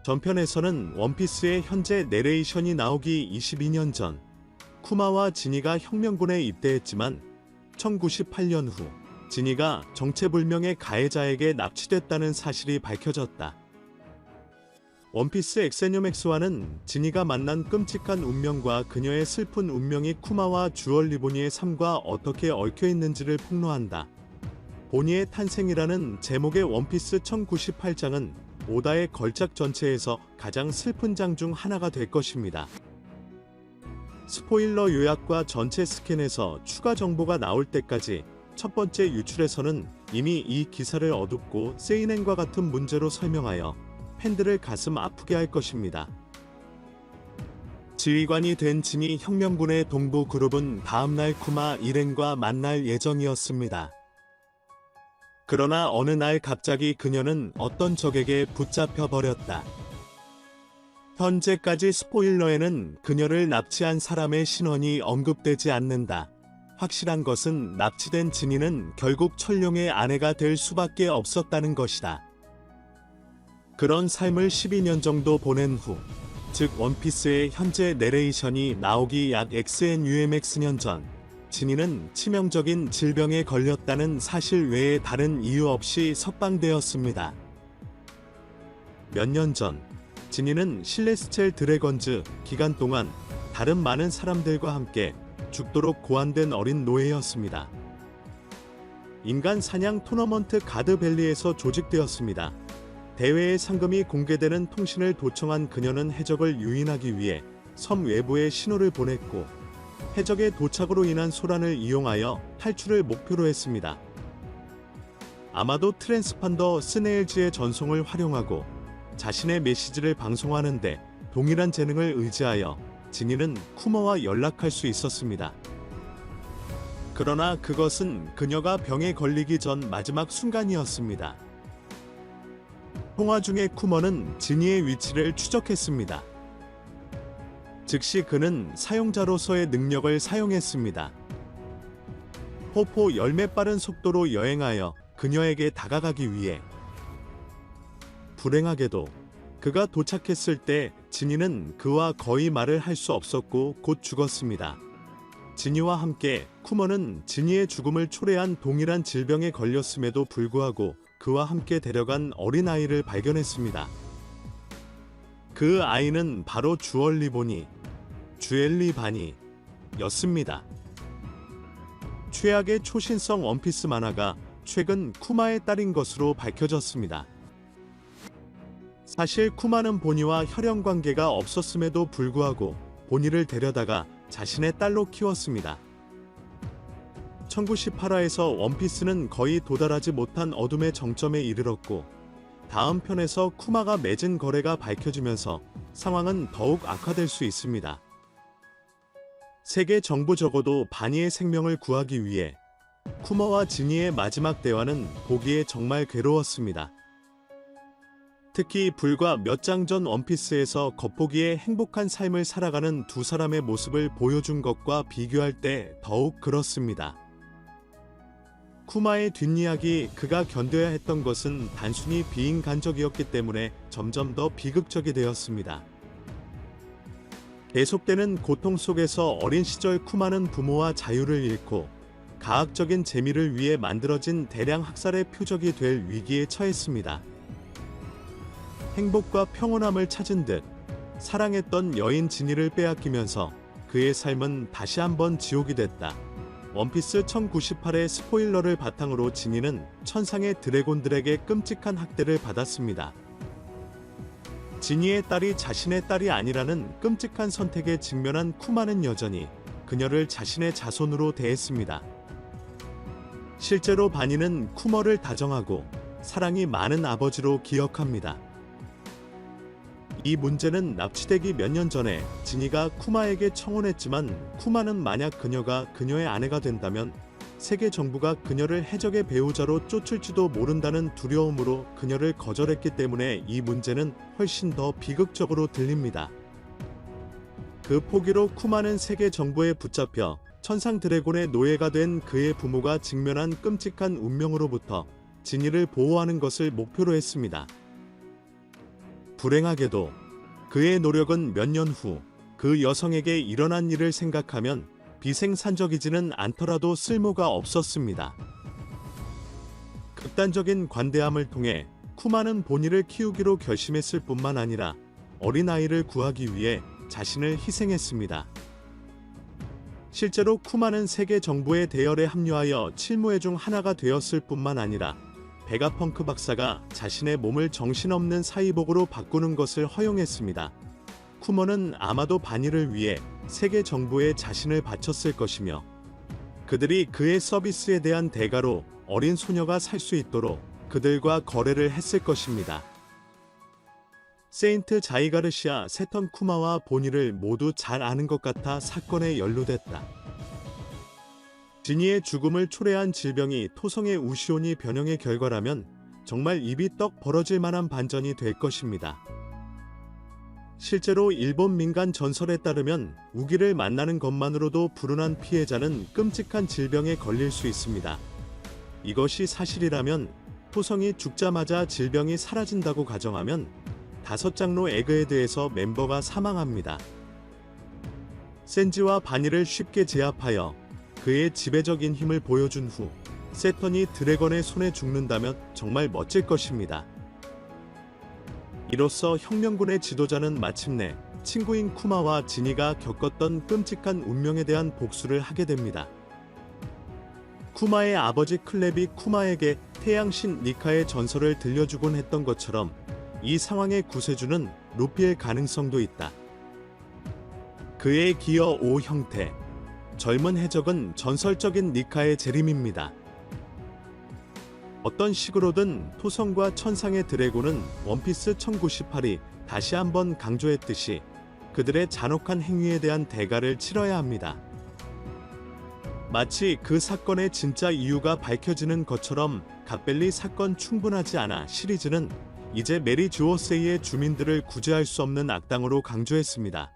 전편에서는 원피스의 현재 내레이션이 나오기 22년 전 쿠마와 지니가 혁명군에 입대했지만 1098년 후 지니가 정체불명의 가해자에게 납치됐다는 사실이 밝혀졌다. 원피스 엑세뇨맥스와는 지니가 만난 끔찍한 운명과 그녀의 슬픈 운명이 쿠마와 주얼 리보니의 삶과 어떻게 얽혀있는지를 폭로한다. 보니의 탄생이라는 제목의 원피스 1098장은 오다의 걸작 전체에서 가장 슬픈 장 중 하나가 될 것입니다. 스포일러 요약과 전체 스캔에서 추가 정보가 나올 때까지 첫 번째 유출에서는 이미 이 기사를 어둡고 세이넨과 같은 문제로 설명하여 팬들을 가슴 아프게 할 것입니다. 지휘관이 된 지니 혁명군의 동부 그룹은 다음날 쿠마 일행과 만날 예정이었습니다. 그러나 어느 날 갑자기 그녀는 어떤 적에게 붙잡혀 버렸다. 현재까지 스포일러에는 그녀를 납치한 사람의 신원이 언급되지 않는다. 확실한 것은 납치된 지니는 결국 철룡의 아내가 될 수밖에 없었다는 것이다. 그런 삶을 12년 정도 보낸 후, 즉 원피스의 현재 내레이션이 나오기 약 XNUMX년 전, 지니는 치명적인 질병에 걸렸다는 사실 외에 다른 이유 없이 석방되었습니다. 몇 년 전, 지니는 실레스첼 드래건즈 기간 동안 다른 많은 사람들과 함께 죽도록 고안된 어린 노예였습니다. 인간 사냥 토너먼트 가드밸리에서 조직되었습니다. 대회의 상금이 공개되는 통신을 도청한 그녀는 해적을 유인하기 위해 섬 외부에 신호를 보냈고 해적의 도착으로 인한 소란을 이용하여 탈출을 목표로 했습니다. 아마도 트랜스판더 스네일즈의 전송을 활용하고 자신의 메시지를 방송하는데 동일한 재능을 의지하여 지니는 쿠마와 연락할 수 있었습니다. 그러나 그것은 그녀가 병에 걸리기 전 마지막 순간이었습니다. 통화 중에 쿠머는 지니의 위치를 추적했습니다. 즉시 그는 사용자로서의 능력을 사용했습니다. 포포 열매 빠른 속도로 여행하여 그녀에게 다가가기 위해. 불행하게도 그가 도착했을 때 지니는 그와 거의 말을 할 수 없었고 곧 죽었습니다. 지니와 함께 쿠머는 지니의 죽음을 초래한 동일한 질병에 걸렸음에도 불구하고 그와 함께 데려간 어린아이를 발견했습니다. 그 아이는 바로 주얼 리보니, 주엘리 바니 였습니다. 최악의 초신성 원피스 만화가 최근 쿠마의 딸인 것으로 밝혀졌습니다. 사실 쿠마는 보니와 혈연 관계가 없었음에도 불구하고 보니를 데려다가 자신의 딸로 키웠습니다. 1098화에서 원피스는 거의 도달하지 못한 어둠의 정점에 이르렀고 다음 편에서 쿠마가 맺은 거래가 밝혀지면서 상황은 더욱 악화될 수 있습니다. 세계 정부 적어도 바니의 생명을 구하기 위해 쿠마와 지니의 마지막 대화는 보기에 정말 괴로웠습니다. 특히 불과 몇 장 전 원피스에서 겉보기에 행복한 삶을 살아가는 두 사람의 모습을 보여준 것과 비교할 때 더욱 그렇습니다. 쿠마의 뒷이야기 그가 견뎌야 했던 것은 단순히 비인간적이었기 때문에 점점 더 비극적이 되었습니다. 계속되는 고통 속에서 어린 시절 쿠마는 부모와 자유를 잃고 가학적인 재미를 위해 만들어진 대량 학살의 표적이 될 위기에 처했습니다. 행복과 평온함을 찾은 듯 사랑했던 여인 지니를 빼앗기면서 그의 삶은 다시 한번 지옥이 됐다. 원피스 1098의 스포일러를 바탕으로 지니는 천상의 드래곤들에게 끔찍한 학대를 받았습니다. 지니의 딸이 자신의 딸이 아니라는 끔찍한 선택에 직면한 쿠마는 여전히 그녀를 자신의 자손으로 대했습니다. 실제로 바니는 쿠머를 다정하고 사랑이 많은 아버지로 기억합니다. 이 문제는 납치되기 몇 년 전에 지니가 쿠마에게 청혼했지만 쿠마는 만약 그녀가 그녀의 아내가 된다면 세계 정부가 그녀를 해적의 배우자로 쫓을지도 모른다는 두려움으로 그녀를 거절했기 때문에 이 문제는 훨씬 더 비극적으로 들립니다. 그 포기로 쿠마는 세계 정부에 붙잡혀 천상 드래곤의 노예가 된 그의 부모가 직면한 끔찍한 운명으로부터 지니를 보호하는 것을 목표로 했습니다. 불행하게도 그의 노력은 몇 년 후 그 여성에게 일어난 일을 생각하면 비생산적이지는 않더라도 쓸모가 없었습니다. 극단적인 관대함을 통해 쿠마는 본인을 키우기로 결심했을 뿐만 아니라 어린아이를 구하기 위해 자신을 희생했습니다. 실제로 쿠마는 세계 정부의 대열에 합류하여 칠무회 중 하나가 되었을 뿐만 아니라 베가펑크 박사가 자신의 몸을 정신없는 사이복으로 바꾸는 것을 허용했습니다. 쿠머는 아마도 반일을 위해 세계 정부에 자신을 바쳤을 것이며 그들이 그의 서비스에 대한 대가로 어린 소녀가 살 수 있도록 그들과 거래를 했을 것입니다. 세인트 자이가르시아 세턴 쿠마와 보니를 모두 잘 아는 것 같아 사건에 연루됐다. 지니의 죽음을 초래한 질병이 토성의 우시온이 변형의 결과라면 정말 입이 떡 벌어질 만한 반전이 될 것입니다. 실제로 일본 민간 전설에 따르면 우기를 만나는 것만으로도 불운한 피해자는 끔찍한 질병에 걸릴 수 있습니다. 이것이 사실이라면 토성이 죽자마자 질병이 사라진다고 가정하면 5장로 에그헤드에서 멤버가 사망합니다. 센지와 바니를 쉽게 제압하여 그의 지배적인 힘을 보여준 후 세턴이 드래건의 손에 죽는다면 정말 멋질 것입니다. 이로써 혁명군의 지도자는 마침내 친구인 쿠마와 지니가 겪었던 끔찍한 운명에 대한 복수를 하게 됩니다. 쿠마의 아버지 클랩이 쿠마에게 태양신 니카의 전설을 들려주곤 했던 것처럼 이 상황의 구세주는 루피일 가능성도 있다. 그의 기어 5 형태, 젊은 해적은 전설적인 니카의 재림입니다. 어떤 식으로든 토성과 천상의 드래곤은 원피스 1098이 다시 한번 강조했듯이 그들의 잔혹한 행위에 대한 대가를 치러야 합니다. 마치 그 사건의 진짜 이유가 밝혀지는 것처럼 갓벨리 사건 충분하지 않아 시리즈는 이제 메리 주오세이의 주민들을 구제할 수 없는 악당으로 강조했습니다.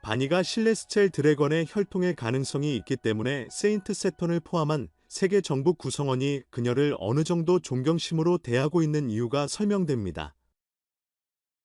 바니가 실레스첼 드래건의 혈통의 가능성이 있기 때문에 세인트 세턴을 포함한 세계 정부 구성원이 그녀를 어느 정도 존경심으로 대하고 있는 이유가 설명됩니다.